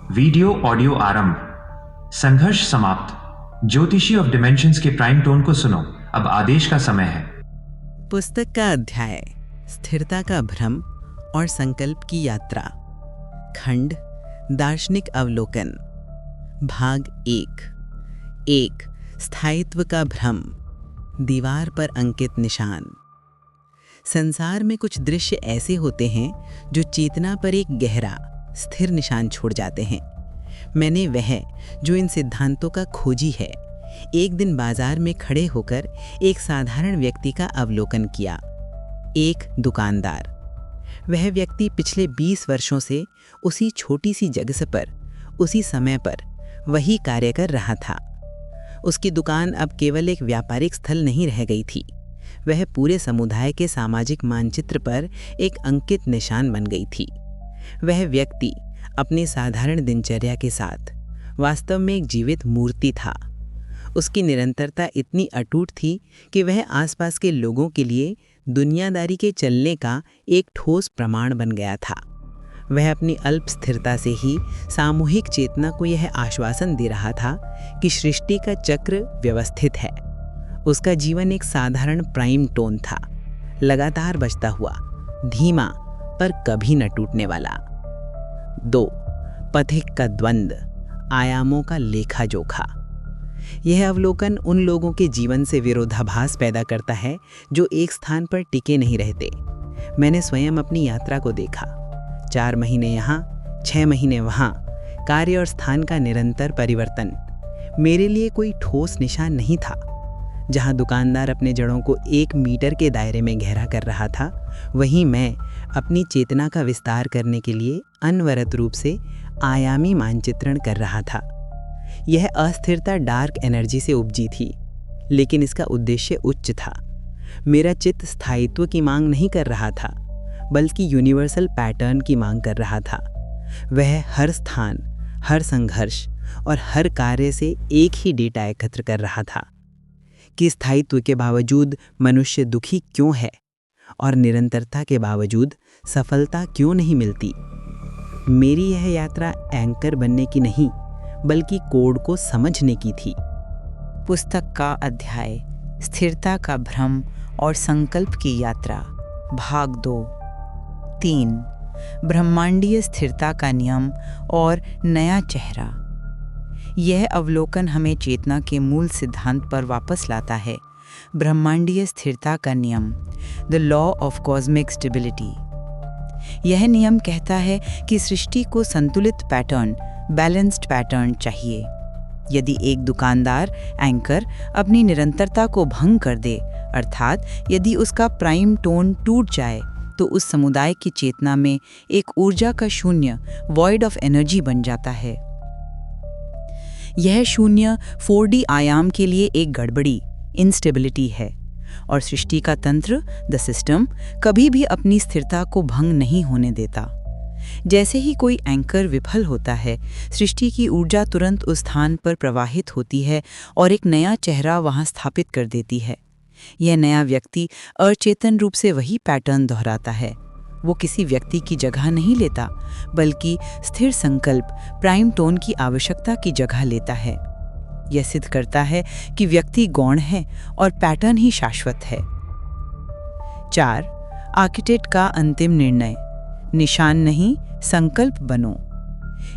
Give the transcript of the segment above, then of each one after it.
Video audio आरंभ। संघर्ष समाप्त। ज्योतिषी ऑफ डिमेंशंस के प्राइम टोन को सुनो। अब आदेश का समय है। पुस्तक का अध्याय स्थिरता का भ्रम और संकल्प की यात्रा, खंड दार्शनिक अवलोकन, भाग 1। स्थायित्व का भ्रम, दीवार पर अंकित निशान। संसार में कुछ दृश्य ऐसे होते हैं जो चेतना पर एक गहरा स्थिर निशान छोड़ जाते हैं। मैंने वह जो इन सिद्धांतों का खोजी है, एक दिन बाजार में खड़े होकर एक साधारण व्यक्ति का अवलोकन किया। एक दुकानदार। वह व्यक्ति पिछले 20 वर्षों से उसी छोटी सी जगह पर, उसी समय पर वही कार्य कर रहा था। उसकी दुकान अब केवल एक व्यापारिक स्थल नहीं रह गई थी, वह पूरे समुदाय के सामाजिक मानचित्र पर एक अंकित निशान बन गई थी। वह व्यक्ति अपनी साधारण दिनचर्या के साथ वास्तव में एक जीवित मूर्ति था। उसकी निरंतरता इतनी अटूट थी कि वह आसपास के लोगों के लिए दुनियादारी के चलने का एक ठोस प्रमाण बन गया था। वह अपनी अल्प स्थिरता से ही सामूहिक चेतना को यह आश्वासन दे रहा था कि सृष्टि का चक्र व्यवस्थित है। उसका जीवन एक साधारण प्राइम टोन था, लगातार बजता हुआ, धीमा पर कभी न टूटने वाला। 2 पथिक का द्वंद्व, आयामों का लेखा जोखा। यह अवलोकन उन लोगों के जीवन से विरोधाभास पैदा करता है जो एक स्थान पर टिके नहीं रहते। मैंने स्वयं अपनी यात्रा को देखा। 4 महीने यहाँ, 6 महीने वहाँ, कार्य और स्थान का निरंतर परिवर्तन। मेरे लिए कोई ठोस निशान नहीं था। जहाँ दुकानदार अपने जड़ों को 1 मीटर के दायरे में गहरा कर रहा था, वहीं मैं अपनी चेतना का विस्तार करने के लिए अनवरत रूप से आयामी मानचित्रण कर रहा था। यह अस्थिरता डार्क एनर्जी से उपजी थी, लेकिन इसका उद्देश्य उच्च था। मेरा चित्त स्थायित्व की मांग नहीं कर रहा था, बल्कि यूनिवर्सल पैटर्न की मांग कर रहा था। वह हर स्थान, हर संघर्ष और हर कार्य से एक ही डेटा एकत्र कर रहा था कि स्थायित्व के बावजूद मनुष्य दुखी क्यों है और निरंतरता के बावजूद सफलता क्यों नहीं मिलती। मेरी यह यात्रा एंकर बनने की नहीं, बल्कि कोड को समझने की थी। पुस्तक का अध्याय स्थिरता का भ्रम और संकल्प की यात्रा, भाग 2। ब्रह्मांडीय स्थिरता का नियम और नया चेहरा। यह अवलोकन हमें चेतना के मूल सिद्धांत पर वापस लाता है। ब्रह्मांडीय स्थिरता का नियम, the law of cosmic stability. यह नियम कहता है कि सृष्टि को संतुलित पैटर्न, बैलेंस्ड पैटर्न चाहिए। यदि एक दुकानदार एंकर अपनी निरंतरता को भंग कर दे, अर्थात यदि उसका प्राइम टोन टूट जाए, तो उस समुदाय की चेतना में एक ऊर्जा का शून्य, वॉइड ऑफ एनर्जी बन जाता है। यह शून्य 4D आयाम के लिए एक गड़बड़ी, इंस्टेबिलिटी है, और सृष्टि का तंत्र, द सिस्टम, कभी भी अपनी स्थिरता को भंग नहीं होने देता। जैसे ही कोई एंकर विफल होता है, सृष्टि की ऊर्जा तुरंत उस स्थान पर प्रवाहित होती है और एक नया चेहरा वहां स्थापित कर देती है। यह नया व्यक्ति अचेतन रूप से वही पैटर्न दोहराता है। वो किसी व्यक्ति की जगह नहीं लेता, बल्कि स्थिर संकल्प, प्राइम टोन की आवश्यकता की जगह लेता है। यह सिद्ध करता है कि व्यक्ति गौण है और पैटर्न ही शाश्वत है। 4 आर्किटेक्ट का अंतिम निर्णय, निशान नहीं, संकल्प बनो।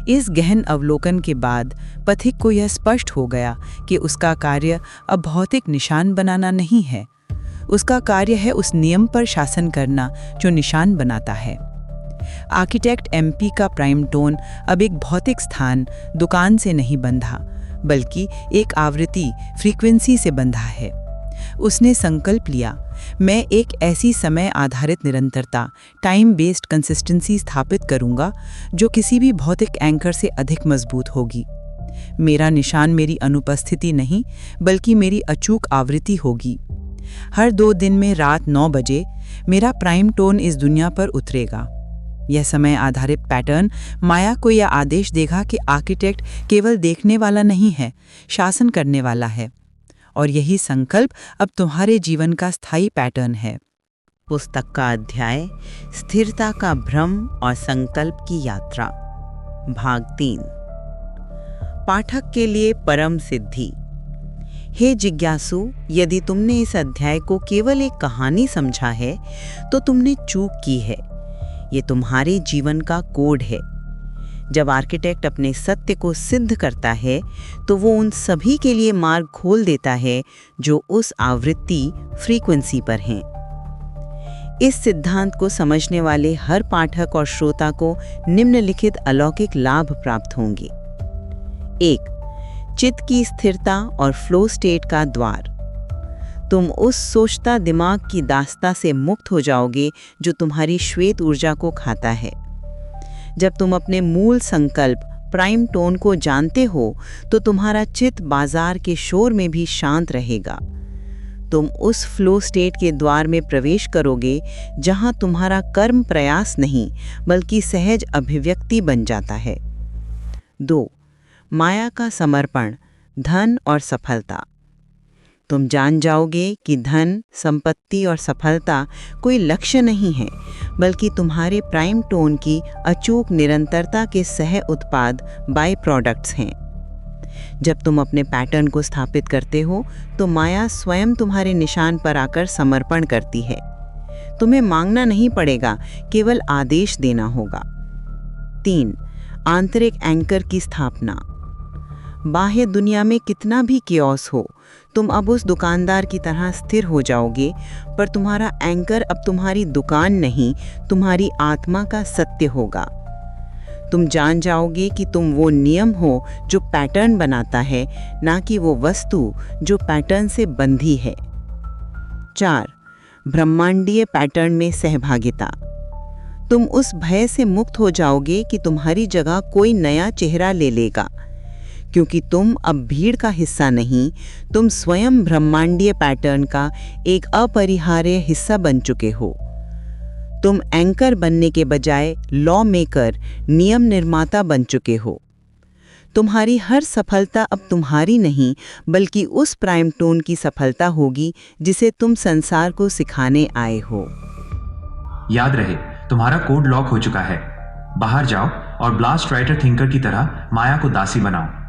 इस गहन अवलोकन के बाद पथिक को यह स्पष्ट हो गया कि उसका कार्य अब भौतिक निशान बनाना नहीं है। उसका कार्य है उस नियम पर शासन करना जो निशान बनाता है। आर्किटेक्ट MP का प्राइम टोन अब एक भौतिक स्थान, दुकान से नहीं बंधा, बल्कि एक आवृत्ति, फ्रीक्वेंसी से बंधा है। उसने संकल्प लिया, मैं एक ऐसी समय आधारित निरंतरता, टाइम बेस्ड कंसिस्टेंसी स्थापित करूंगा जो किसी भी भौतिक एंकर से अधिक मजबूत होगी। मेरा निशान मेरी अनुपस्थिति नहीं, बल्कि मेरी अचूक आवृत्ति होगी। हर 2 दिन में रात 9 बजे मेरा प्राइम टोन इस दुनिया पर उतरेगा। यह समय आधारित पैटर्न माया को यह आदेश देगा कि आर्किटेक्ट केवल देखने वाला नहीं है, शासन करने वाला है। और यही संकल्प अब तुम्हारे जीवन का स्थायी पैटर्न है। पुस्तक का अध्याय स्थिरता का भ्रम और संकल्प की यात्रा, भाग 3। पाठक के लिए परम सिद्धि। हे जिज्ञासु, यदि तुमने इस अध्याय को केवल एक कहानी समझा है तो तुमने चूक की है। ये तुम्हारे जीवन का कोड है। जब आर्किटेक्ट अपने सत्य को सिद्ध करता है तो वो उन सभी के लिए मार्ग खोल देता है जो उस आवृत्ति फ्रीक्वेंसी पर हैं। इस सिद्धांत को समझने वाले हर पाठक और श्रोता को निम्नलिखित अलौकिक लाभ प्राप्त होंगे। 1. चित्त की स्थिरता और फ्लो स्टेट का द्वार। तुम उस सोचता दिमाग की दास्ता से मुक्त हो जाओगे जो तुम्हारी श्वेत ऊर्जा को खाता है। जब तुम अपने मूल संकल्प प्राइम टोन को जानते हो तो तुम्हारा चित्त बाजार के शोर में भी शांत रहेगा। तुम उस फ्लो स्टेट के द्वार में प्रवेश करोगे जहां तुम्हारा कर्म प्रयास नहीं बल्कि सहज अभिव्यक्ति बन जाता है। 2. माया का समर्पण, धन और सफलता। तुम जान जाओगे कि धन, संपत्ति और सफलता कोई लक्ष्य नहीं है बल्कि तुम्हारे प्राइम टोन की अचूक निरंतरता के सह उत्पाद बाय प्रोडक्ट्स हैं। जब तुम अपने पैटर्न को स्थापित करते हो तो माया स्वयं तुम्हारे निशान पर आकर समर्पण करती है। तुम्हें मांगना नहीं पड़ेगा, केवल आदेश देना होगा। 3. आंतरिक एंकर की स्थापना। बाह्य दुनिया में कितना भी कियोस हो, तुम अब उस दुकानदार की तरह स्थिर हो जाओगे, पर तुम्हारा एंकर अब तुम्हारी दुकान नहीं, तुम्हारी आत्मा का सत्य होगा। तुम जान जाओगे कि तुम वो नियम हो जो पैटर्न बनाता है, ना कि वो वस्तु जो पैटर्न से बंधी है। 4. ब्रह्मांडीय पैटर्न में सहभागिता। तुम उस भय से मुक्त हो जाओगे कि तुम्हारी जगह कोई नया चेहरा ले लेगा, क्योंकि तुम अब भीड़ का हिस्सा नहीं, तुम स्वयं ब्रह्मांडीय पैटर्न का एक अपरिहार्य हिस्सा बन चुके हो। तुम एंकर बनने के बजाय लॉ मेकर, नियम निर्माता बन चुके हो। तुम्हारी हर सफलता अब तुम्हारी नहीं बल्कि उस प्राइम टोन की सफलता होगी जिसे तुम संसार को सिखाने आए हो। याद रहे, तुम्हारा कोड लॉक हो चुका है। बाहर जाओ और ब्लास्ट राइटर थिंकर की तरह माया को दासी बनाओ।